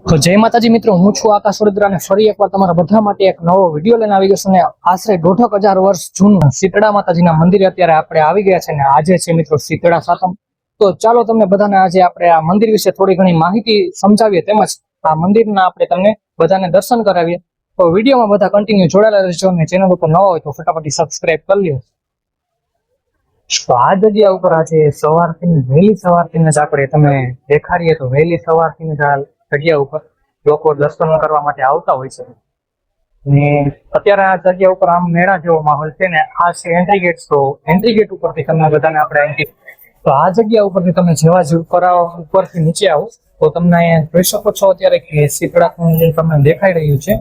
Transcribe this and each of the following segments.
તો જય માતાજી મિત્રો, હું છું આકાશ વડોદરા અને ફરી એકવાર તમારા બધા માટે એક નવો વિડીયો લઈને આવી ગયો છું. અને આશરે 1,500 વર્ષ જૂનું શીતળા માતાજીના મંદિરે અત્યારે આપણે આવી ગયા છે ને આજે છે મિત્રો શીતળા સાતમ. તો ચાલો તમને બધાને આજે આપણે આ મંદિર વિશે થોડી ઘણી માહિતી સમજાવીએ, તેમજ આ મંદિરના આપણે તમને બધાને દર્શન કરાવીએ. તો વિડીયોમાં બધા કન્ટિન્યુ જોડાયેલા રહેજો અને ચેનલ ઉપર નવા હોય તો ફટાફટ સબસ્ક્રાઇબ કરી લો. તો આ જગ્યા ઉપર આજે વહેલી સવારથી જ આપણે તમે દેખાડીએ તો વહેલી સવારથી જ જગ્યા ઉપર લોકો દર્શન કરવા માટે આવતા હોય છે. ને અત્યારે આ જગ્યા ઉપર આમ મેળા જેવો માહોલ છે ને આ છે એન્ટ્રી ગેટ. તો એન્ટ્રી ગેટ ઉપરથી તમને બધાને આપણે તો આ જગ્યા ઉપરથી તમે જેવા જ ઉપરથી નીચે આવો તો તમને અહીંયા જોઈ શકો છો અત્યારે કે શીતળા કુંડ તમને દેખાઈ રહ્યું છે.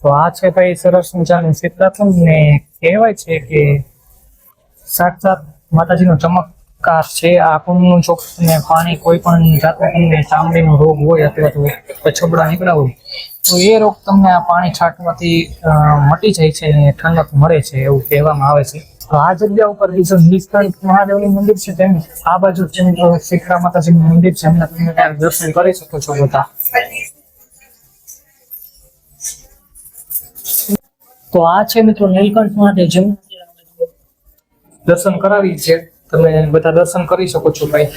તો આ છે ભાઈ સરસ મજાનું શીતળા કુંડ ને કહેવાય છે કે સાક્ષાત માતાજીનો ચમત્કાર છે આ કુંડનું. ચોખ્ખું પાણી કોઈ પણ જાતનો ચામડીનો રોગ હોય અથવા તો છબડા નીકળ્યા હોય તો એ રોગ તમને આ પાણી છાંટવાથી મટી જાય છે અને ઠંડક મળે છે એવું કહેવામાં આવે છે. તો આ જગ્યા ઉપર બીજું નીલકંઠ મહાદેવનું મંદિર છે, તેમ આ બાજુ શીતળા માતાજીનું મંદિર છે, એમને તમે ત્યાં દર્શન કરી શકો છો બધા. તો આ છે મિત્રો નીલકંઠ મહાદેવ, જેમ દર્શન કરાવી છે, તમે બધા દર્શન કરી શકો છો ભાઈ.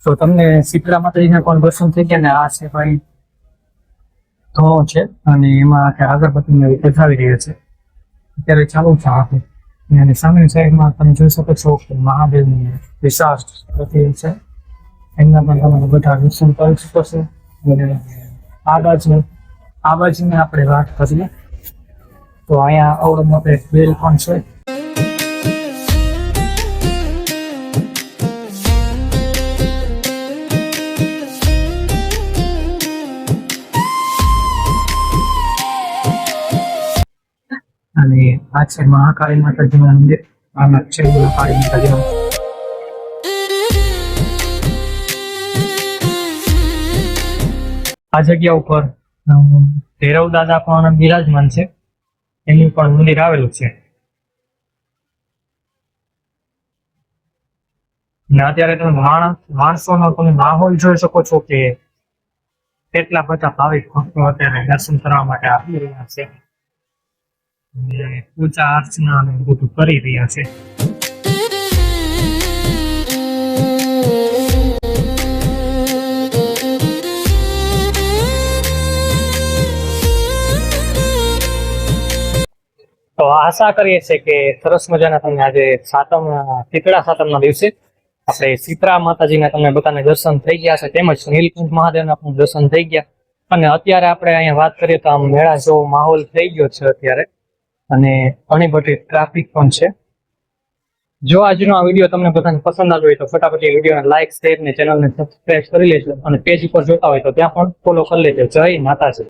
તો તમને શીતળા માતાજીના પણ દર્શન થઈ ગયા ને આ છે ભાઈ ધો છે અને એમાં અગરબત્તીને પધરાવી રહ્યા છે અત્યારે ચાલુ છે આખું. અને સામેની સાઈડમાં તમે જોઈ શકો છો કે મહાદેવની વિશાળ પ્રતિમ છે, એમના પણ તમે બધા દર્શન કરી શકો છો. અને આ બાજુની આપણે વાત કરીએ તો અહીંયા અવળો મોટો એક બેલ પણ છે. અને આ છે મહાકાળી માતાજીનું મંદિર. આમાં છે મહાકાળી માતાજીનું. આ જગ્યા ઉપર ભૈરવ દાદા પણ બિરાજમાન છે, એનું પણ મંદિર આવેલું છે. ને અત્યારે તમે માણસોનો તમે માહોલ જોઈ શકો છો કે કેટલા બધા ભાવિક ભક્તો અત્યારે દર્શન કરવા માટે આવી રહ્યા છે, પૂજા અર્ચના ને બધું કરી રહ્યા છે. તો આશા કરીએ છીએ કે સરસ મજાના તમને આજે શીતળા સાતમના દિવસે આપણે શીતળા માતાજીના તમને બધાને દર્શન થઈ ગયા છે, તેમજ નીલકંઠ મહાદેવના પણ દર્શન થઈ ગયા. અને અત્યારે આપણે અહીંયા વાત કરીએ તો આમ મેળા જેવો માહોલ થઈ ગયો છે અત્યારે, અને ઘણી બધી ટ્રાફિક પણ છે. જો આજનો આ વિડીયો તમને બધાને પસંદ આવ્યો હોય તો ફટાફટ વિડીયોને લાઈક, શેર ને ચેનલને સબસ્ક્રાઇબ કરી લેજો. અને પેજ ઉપર જોતા હોય તો ત્યાં પણ ફોલો કરી લેજો. જય માતાજી.